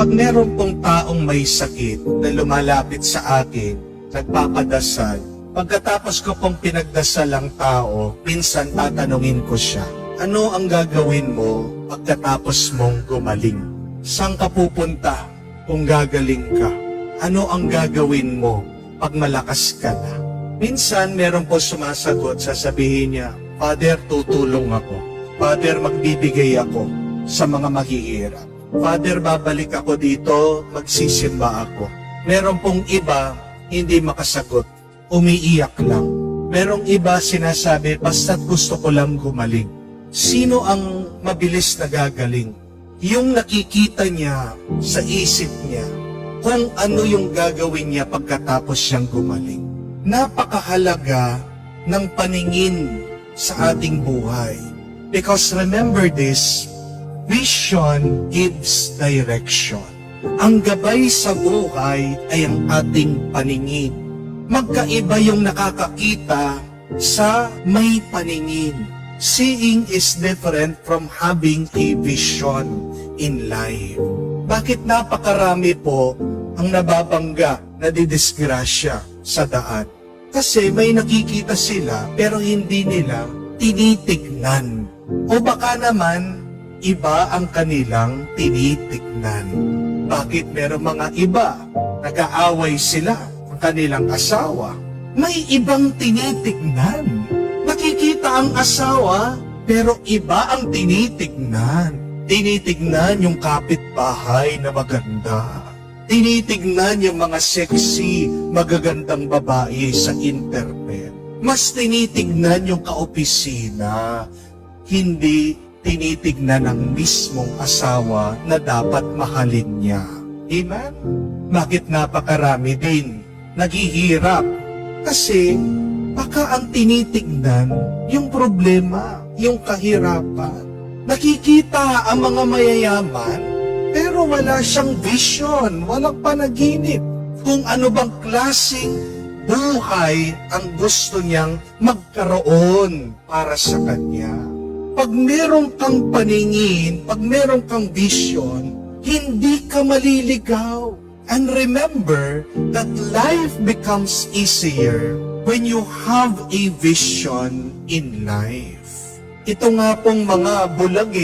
Pag meron pong taong may sakit na lumalapit sa akin, nagpapadasal, pagkatapos ko pong pinagdasal ang tao, minsan tatanungin ko siya, ano ang gagawin mo pagkatapos mong gumaling? Saan ka pupunta kung gagaling ka? Ano ang gagawin mo pag malakas ka na? Minsan meron po sumasagot, sasabihin niya, Father, tutulong ako. Father, magbibigay ako sa mga mahihirap. Father, babalik ako dito, magsisimba ako. Meron pong iba, hindi makasagot, umiiyak lang. Merong iba sinasabi, basta't gusto ko lang gumaling. Sino ang mabilis na gagaling? Yung nakikita niya sa isip niya, kung ano yung gagawin niya pagkatapos siyang gumaling. Napakahalaga ng paningin sa ating buhay. Because remember this, vision gives direction. Ang gabay sa buhay ay ang ating paningin. Magkaiba yung nakakakita sa may paningin. Seeing is different from having a vision in life. Bakit napakarami po ang nababangga, nadidisgrasya sa daan? Kasi may nakikita sila pero hindi nila tinitignan. O baka naman, iba ang kanilang tinitignan. Bakit meron mga iba, nag-aaway sila ang kanilang asawa? May ibang tinitignan. Nakikita ang asawa, pero iba ang tinitignan. Tinitignan yung kapitbahay na maganda. Tinitignan yung mga sexy, magagandang babae sa internet. Mas tinitignan yung kaopisina. Hindi tinitignan ang mismong asawa na dapat mahalin niya. Amen? Bakit napakarami din naghihirap? Kasi baka ang tinitignan yung problema, yung kahirapan. Nakikita ang mga mayayaman, pero wala siyang vision, walang panaginip. Kung ano bang klaseng buhay ang gusto niyang magkaroon para sa kanya. Pag meron kang paningin, pag meron kang vision, hindi ka maliligaw. And remember that life becomes easier when you have a vision in life. Ito nga pong mga bulag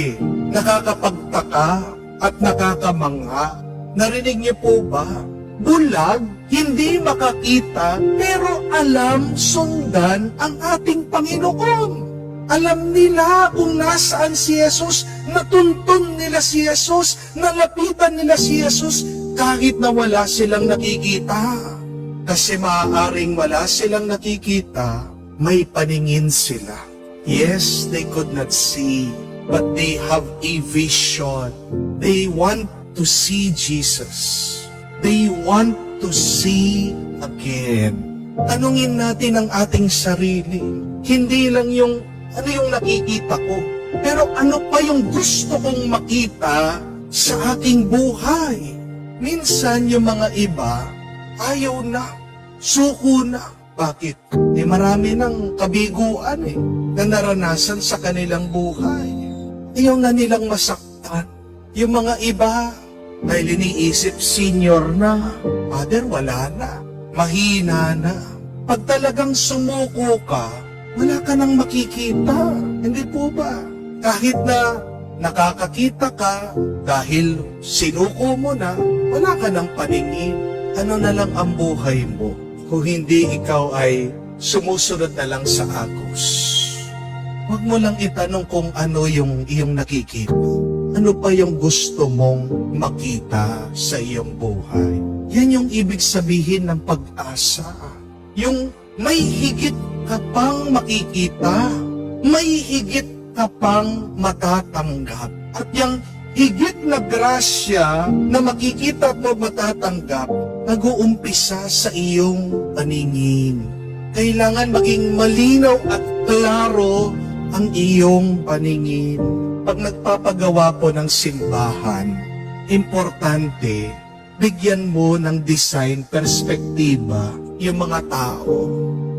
nakakapagtaka at nakakamangha. Narinig niyo po ba? Bulag, hindi makakita, pero alam sundan ang ating Panginoon. Alam nila kung nasaan si Jesus, natuntun nila si Jesus, nalapitan nila si Jesus, kahit na wala silang nakikita. Kasi maaaring wala silang nakikita, may paningin sila. Yes, they could not see, but they have a vision. They want to see Jesus. They want to see again. Tanungin natin ang ating sarili. Hindi lang yung ano yung nakikita ko, pero ano pa yung gusto kong makita sa aking buhay. Minsan yung mga iba, ayaw na, suko na. Bakit? Marami ng kabiguan na naranasan sa kanilang buhay. Ayaw na nilang masaktan. Yung mga iba, dahil iniisip senior na, Father, wala na, mahina na. Pag talagang sumuko ka, wala ka nang makikita. Hindi po ba? Kahit na nakakakita ka, dahil sinuko mo na, wala ka nang paningin. Ano na lang ang buhay mo kung hindi ikaw ay sumusunod na lang sa agos? Huwag mo lang itanong kung ano yung iyong nakikita. Ano pa yung gusto mong makita sa iyong buhay? Yan yung ibig sabihin ng pag-asa. Yung may higit ka pang makikita, may higit ka pang matatanggap. At yung higit na grasya na makikita mo matatanggap, nag-uumpisa sa iyong paningin. Kailangan maging malinaw at klaro ang iyong paningin. Pag nagpapagawa po ng simbahan, importante, bigyan mo ng design perspektiba yung mga tao.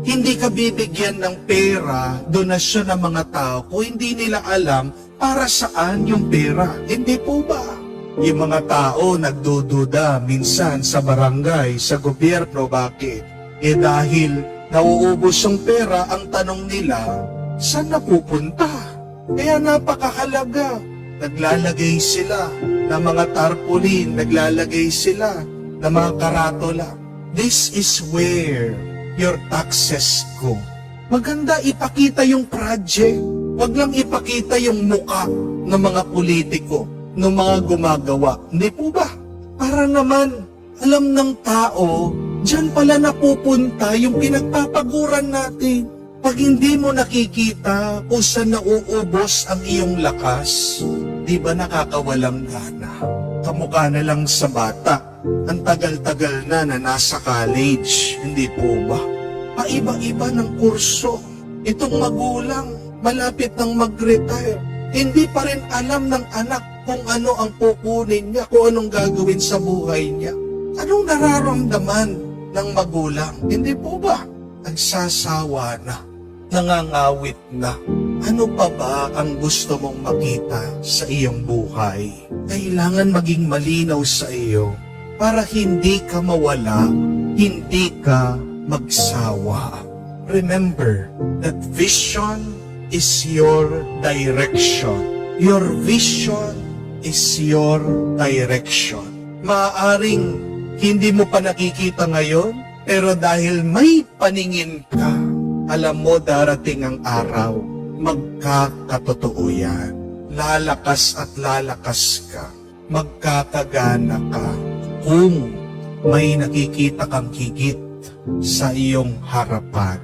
Hindi ka bibigyan ng pera, donasyon ng mga tao kung hindi nila alam para saan yung pera. Hindi po ba? Yung mga tao nagdududa minsan sa barangay, sa gobyerno, bakit? Dahil nauubos yung pera, ang tanong nila, saan napupunta? Kaya napakahalaga. Naglalagay sila ng mga tarpaulin, naglalagay sila ng mga karatola. This is where your taxes go. Maganda ipakita yung project. Wag lang ipakita yung muka ng mga politiko, ng mga gumagawa. Hindi po ba? Para naman, alam ng tao, diyan pala napupunta yung pinagpapaguran natin. Pag hindi mo nakikita kung saan nauubos ang iyong lakas, di ba nakakawalang gana? Kamukha na lang sa bata. Ang tagal-tagal na nasa college, hindi po ba? Paiba-iba ng kurso. Itong magulang, malapit nang mag-retire. Hindi pa rin alam ng anak kung ano ang kukunin niya, kung anong gagawin sa buhay niya. Anong nararamdaman ng magulang? Hindi po ba? Nagsasawa na, nangangawit na. Ano pa ba ang gusto mong makita sa iyong buhay? Kailangan maging malinaw sa iyo para hindi ka mawala, hindi ka magsawa. Remember that vision is your direction. Your vision is your direction. Maaring hindi mo pa nakikita ngayon, pero dahil may paningin ka, alam mo darating ang araw, magkakatotoo yan. Lalakas at lalakas ka, magkakagana ka, kung may nakikita kang higit sa iyong harapan.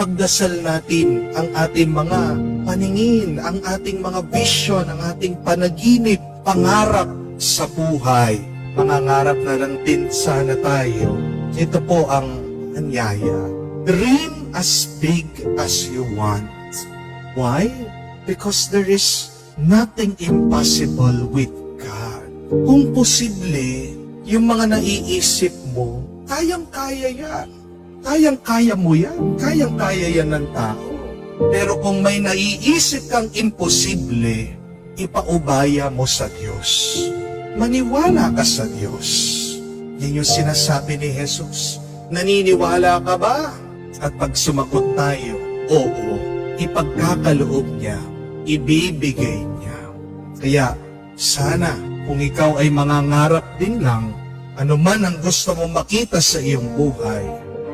Pagdasal natin ang ating mga paningin, ang ating mga vision, ang ating panaginip, pangarap sa buhay. Mangangarap na lang din sana tayo. Ito po ang anyaya. Dream as big as you want. Why? Because there is nothing impossible with God. Kung posible, yung mga naiisip mo, kayang-kaya yan. Kayang-kaya mo yan. Kayang-kaya yan ng tao. Pero kung may naiisip kang imposible, ipaubaya mo sa Diyos. Maniwala ka sa Diyos. Yan yung sinasabi ni Jesus. Naniniwala ka ba? At pag sumagot tayo, oo, ipagkakaloob niya, ibibigay niya. Kaya, sana, kung ikaw ay mangangarap din lang, ano man ang gusto mong makita sa iyong buhay,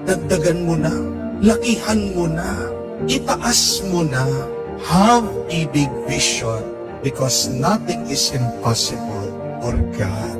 dagdagan mo na, lakihan mo na, itaas mo na, have a big vision because nothing is impossible for God.